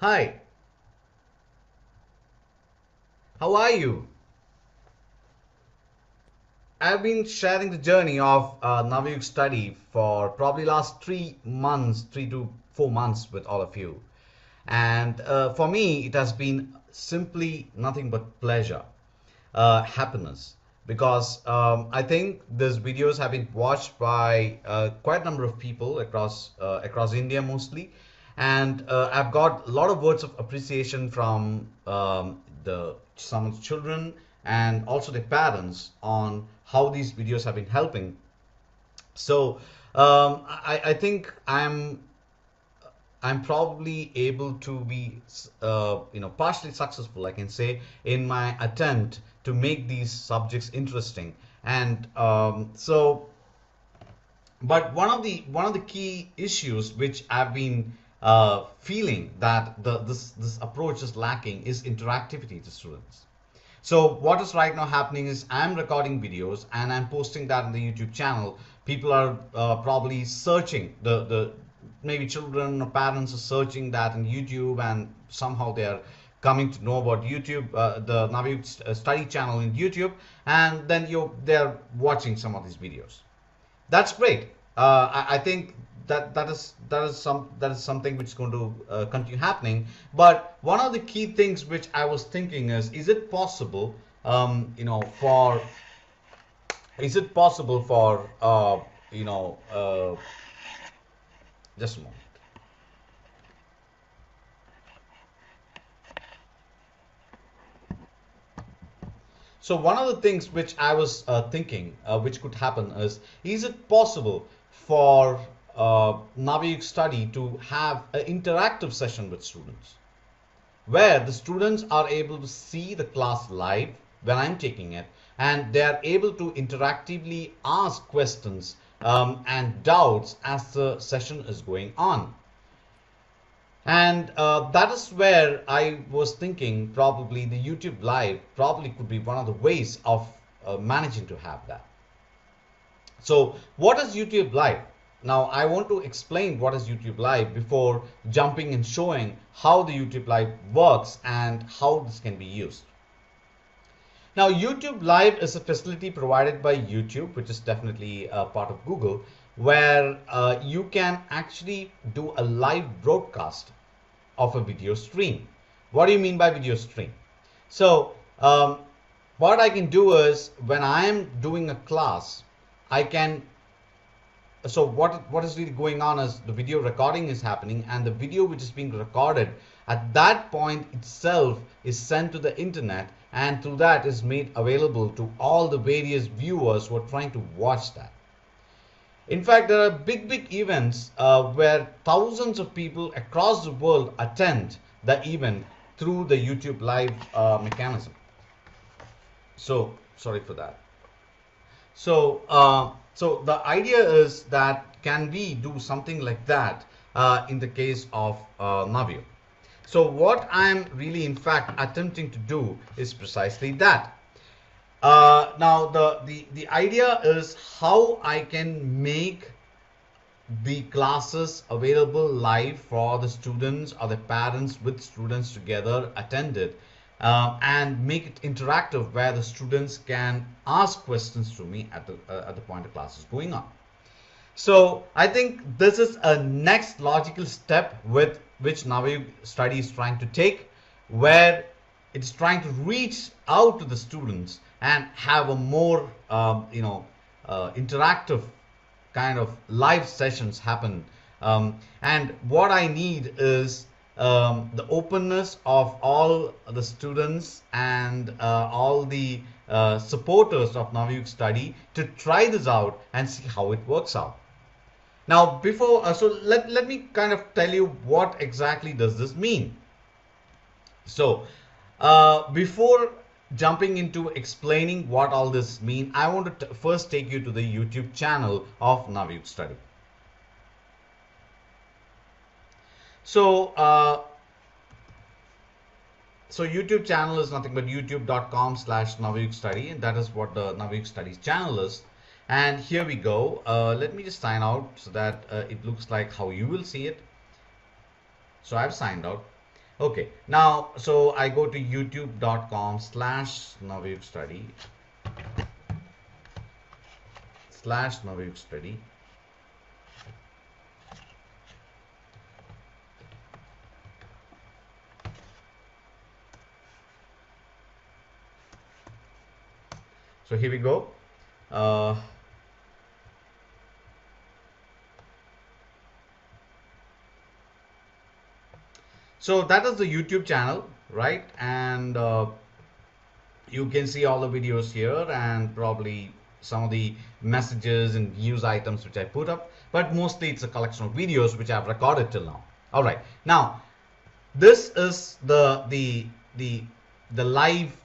Hi, how are you? I've been sharing the journey of Navayug study for probably last 3 months, 3 to 4 months with all of you. And for me, it has been simply nothing but pleasure, happiness, because I think these videos have been watched by quite a number of people across India mostly, and I've got a lot of words of appreciation from the some of the children and also the parents on how these videos have been helping. So I think I'm probably able to be, partially successful, I can say, in my attempt to make these subjects interesting. And but one of the key issues which I've been feeling that this approach is lacking is interactivity to students. So what is right now happening is I'm recording videos and I'm posting that on the YouTube channel. People are probably searching the maybe children or parents are searching that in YouTube, and somehow they are coming to know about YouTube, the Navayug study channel in YouTube, and then they're watching some of these videos. That's great. I think that is something which is going to continue happening. But one of the key things which I was thinking is it possible, for is it possible for just a moment. So one of the things which I was thinking, which could happen is it possible for Navayug study to have an interactive session with students, where the students are able to see the class live when I'm taking it, and they are able to interactively ask questions and doubts as the session is going on. And that is where I was thinking probably the YouTube Live probably could be one of the ways of managing to have that. So, what is YouTube Live? Now, I want to explain what is YouTube Live before jumping and showing how the YouTube Live works and how this can be used. Now, YouTube Live is a facility provided by YouTube, which is definitely a part of Google, where you can actually do a live broadcast of a video stream. What do you mean by video stream? So, what I can do is when I am doing a class, I can. So what is really going on is the video recording is happening, and the video which is being recorded at that point itself is sent to the internet, and through that is made available to all the various viewers who are trying to watch that. In fact, there are big events where thousands of people across the world attend the event through the YouTube Live mechanism. So, sorry for that. So the idea is that can we do something like that in the case of Navio? So what I'm really, in fact, attempting to do is precisely that. Now the idea is how I can make the classes available live for the students or the parents with students together attended, and make it interactive where the students can ask questions to me at the point the class is going on. So I think this is a next logical step with which Navayug study is trying to take, where it's trying to reach out to the students and have a more interactive kind of live sessions happen. And what I need is the openness of all the students and all the supporters of Navayug study to try this out and see how it works out. Now, before, let me kind of tell you what exactly does this mean. So, before jumping into explaining what all this mean, I want to first take you to the YouTube channel of Navayug Study. So, YouTube channel is nothing but youtube.com/Navayug Study, and that is what the Navayug Studies channel is. And here we go. Let me just sign out so that it looks like how you will see it. So I've signed out. Okay, now, so I go to youtube.com/Navayug Study /Navayug Study. So here we go. Uh, so that is the YouTube channel, right? And you can see all the videos here and probably some of the messages and news items which I put up, but mostly it's a collection of videos which I've recorded till now. All right, now this is the live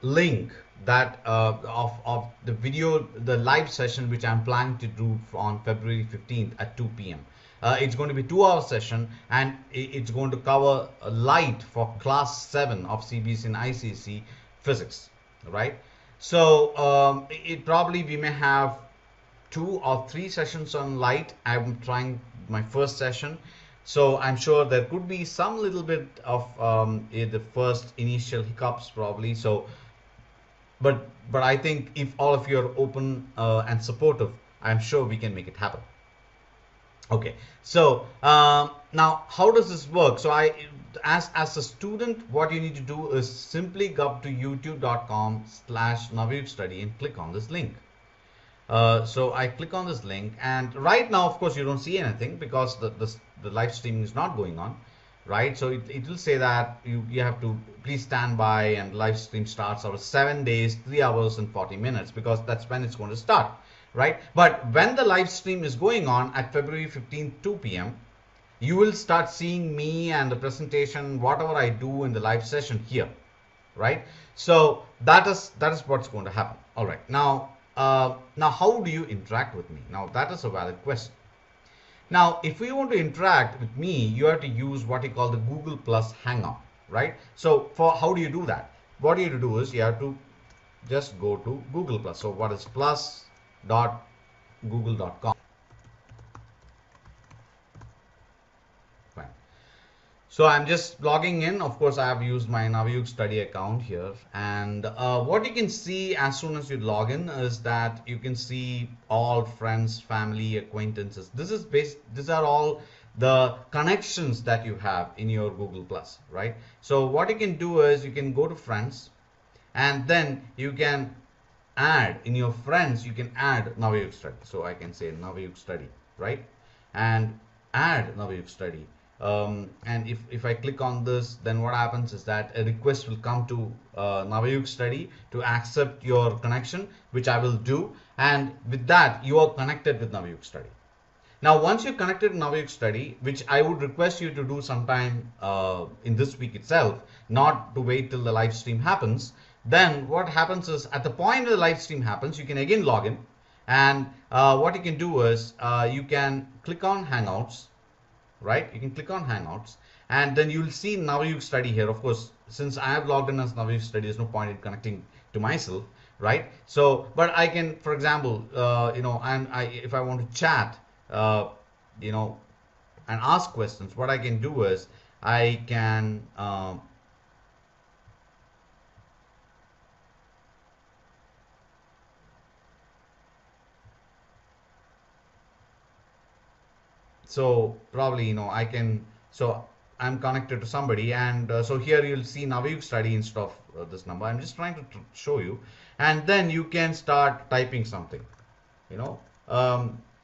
link that of the video, the live session which I'm planning to do on February 15th at 2 p.m. It's going to be 2-hour session, and it's going to cover light for class 7 of CBSE and ICSE physics, right? So it probably we may have 2 or 3 sessions on light. I'm trying my first session, so I'm sure there could be some little bit of the first initial hiccups probably. So but I think if all of you are open and supportive, I'm sure we can make it happen. Okay, so now how does this work? So as a student, what you need to do is simply go to youtube.com/Navayug Study and click on this link. So I click on this link, and right now, of course, you don't see anything because the live streaming is not going on, right? So it will say that you have to please stand by, and live stream starts over 7 days, 3 hours and 40 minutes, because that's when it's going to start, right? But when the live stream is going on at February 15th, 2 p.m., you will start seeing me and the presentation, whatever I do in the live session here, right? So that is what's going to happen. All right, now how do you interact with me? Now that is a valid question. Now if you want to interact with me, you have to use what you call the Google Plus Hangout, right? So for how do you do that? What you have to do is you have to just go to Google Plus. So what is plus.google.com? So I'm just logging in. Of course, I have used my Navayug Study account here. And what you can see as soon as you log in is that you can see all friends, family, acquaintances. These are all the connections that you have in your Google Plus, right? So what you can do is you can go to friends, and then you can add in your friends, you can add Navayug Study. So I can say Navayug Study, right? And add Navayug Study. And if I click on this, then what happens is that a request will come to Navayug Study to accept your connection, which I will do. And with that, you are connected with Navayug Study. Now, once you're connected to Navayug Study, which I would request you to do sometime in this week itself, not to wait till the live stream happens, then what happens is at the point the live stream happens, you can again log in. And what you can do is you can click on Hangouts, right? You can click on Hangouts, and then you'll see Navayug Study here. Of course, since I have logged in as Navayug Study, there's no point in connecting to myself, right? So, but I can, for example, if I want to chat, and ask questions, what I can do is I can so probably I can, so I'm connected to somebody, and so here you'll see Navayug Study instead of this number. I'm just trying to show you, and then you can start typing something.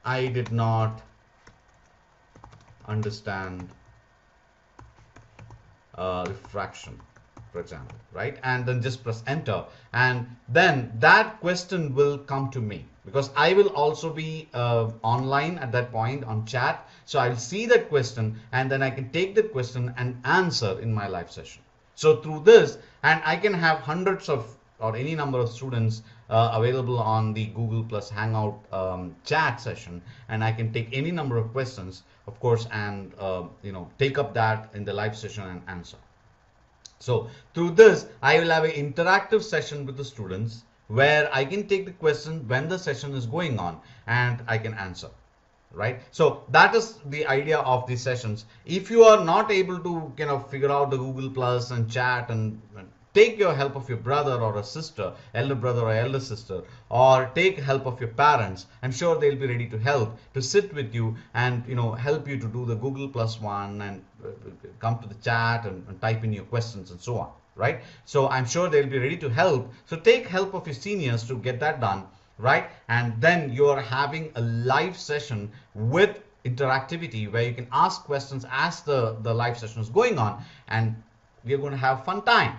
I did not understand refraction, for example, right? And then just press enter, and then that question will come to me, because I will also be online at that point on chat. So I'll see that question, and then I can take that question and answer in my live session. So through this, and I can have hundreds of or any number of students available on the Google Plus Hangout chat session, and I can take any number of questions, of course, and take up that in the live session and answer. So through this, I will have an interactive session with the students where I can take the question when the session is going on and I can answer. right? So that is the idea of these sessions. If you are not able to kind of figure out the Google Plus and chat, and take your help of your brother or a sister, elder brother or elder sister, or take help of your parents. I'm sure they'll be ready to help, to sit with you and help you to do the Google Plus one, and come to the chat and type in your questions and so on, right? So I'm sure they'll be ready to help. So take help of your seniors to get that done, right? And then you're having a live session with interactivity where you can ask questions as the live session is going on, and we're going to have fun time.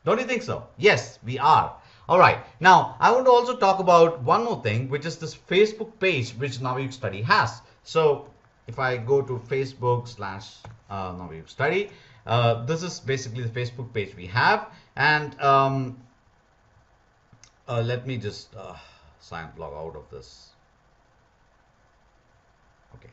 Don't you think so? Yes, we are. All right. Now, I want to also talk about one more thing, which is this Facebook page which Navayug Study has. So if I go to Facebook/Navayug Study, this is basically the Facebook page we have. And let me just log out of this. Okay.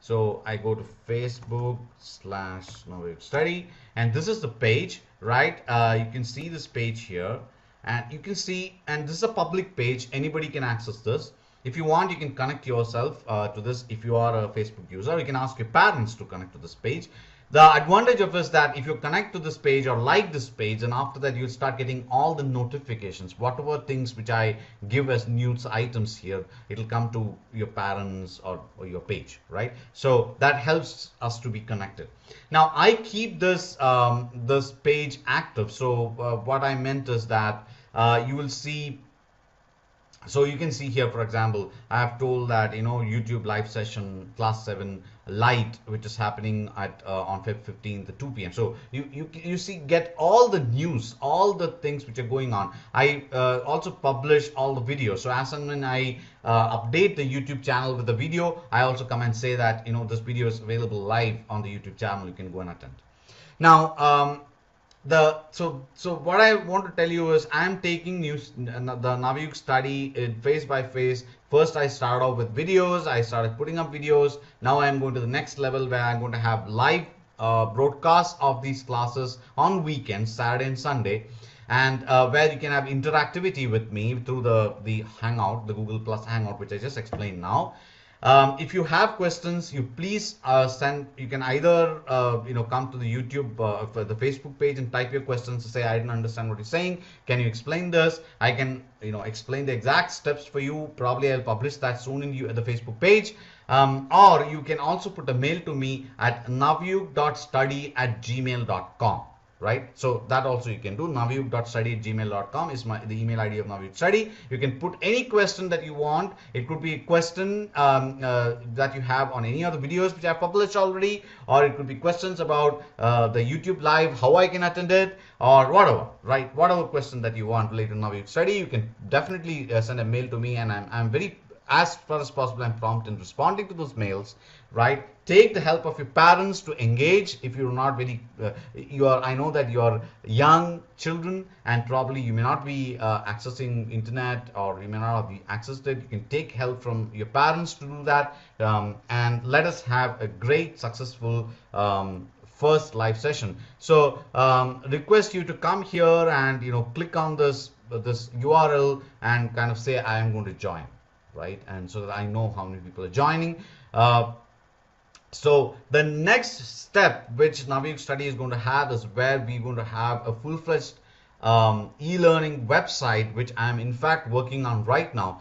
So I go to Facebook/Navayug Study, and this is the page, right? You can see this page here, and you can see, and this is a public page. Anybody can access this. If you want, you can connect yourself to this. If you are a Facebook user, you can ask your parents to connect to this page. The advantage of is that if you connect to this page or like this page, and after that you'll start getting all the notifications, whatever things which I give as news items here, it'll come to your parents or your page, right? So that helps us to be connected. Now I keep this this page active. So what I meant is that you will see. So you can see here, for example, I have told that YouTube live session class 7 light, which is happening at on Feb 15th at 2 p.m. So you see, get all the news, all the things which are going on. I also publish all the videos. So as and when I update the YouTube channel with the video, I also come and say that this video is available live on the YouTube channel. You can go and attend. Now so what I want to tell you is I'm taking the Navayug Study phase by phase. First I started off with videos. I started putting up videos. Now I'm going to the next level where I'm going to have live broadcasts of these classes on weekends, Saturday and Sunday, and where you can have interactivity with me through the Hangout, the Google Plus Hangout, which I just explained now. If you have questions, you please send. You can either come to the YouTube, the Facebook page, and type your questions to say, I didn't understand what you're saying. Can you explain this? I can explain the exact steps for you. Probably I'll publish that soon in the Facebook page. Or you can also put a mail to me at navayug.study@gmail.com. Right, so that also you can do. navayug.study@gmail.com is the email ID of Navayug Study. You can put any question that you want. It could be a question that you have on any of the videos which I have published already, or it could be questions about the YouTube live, how I can attend it, or whatever. Right, whatever question that you want related to Navayug Study, you can definitely send a mail to me, and I'm very, as far as possible, I'm prompt in responding to those mails, right? Take the help of your parents to engage. If you're not very, I know that you're young children, and probably you may not be accessing internet, or you may not be accessed it. You can take help from your parents to do that, and let us have a great, successful first live session. So request you to come here and click on this URL and kind of say, I am going to join. Right, and so that I know how many people are joining. So the next step which Navayug Study is going to have is where we're going to have a full-fledged e-learning website, which I'm in fact working on right now,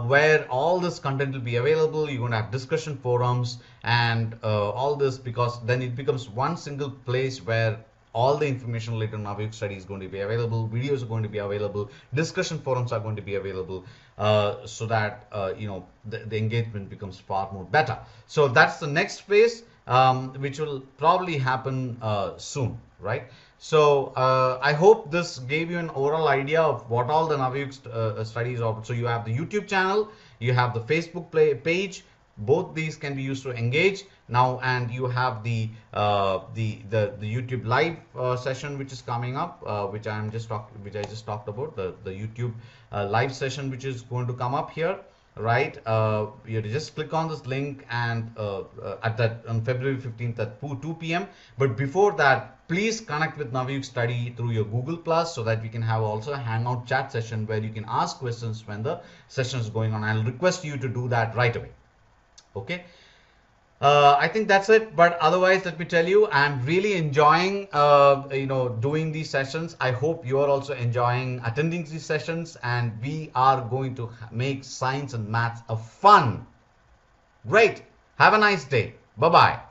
where all this content will be available. You're going to have discussion forums and all this, because then it becomes one single place where all the information related to Navayug Study is going to be available. Videos are going to be available. Discussion forums are going to be available, so that the engagement becomes far more better. So that's the next phase, which will probably happen soon, right? So I hope this gave you an overall idea of what all the Navayug studies are. So you have the YouTube channel, you have the Facebook page. Both these can be used to engage now, and you have the YouTube live session which is coming up, which I just talked about, the YouTube live session which is going to come up here, right? You just click on this link, and on February 15th at 2 p.m. But before that, please connect with Navayug Study through your Google Plus, so that we can have also a Hangout chat session where you can ask questions when the session is going on. I'll request you to do that right away. Okay. I think that's it. But otherwise, let me tell you, I'm really enjoying, doing these sessions. I hope you are also enjoying attending these sessions, and we are going to make science and maths a fun. Great. Have a nice day. Bye bye.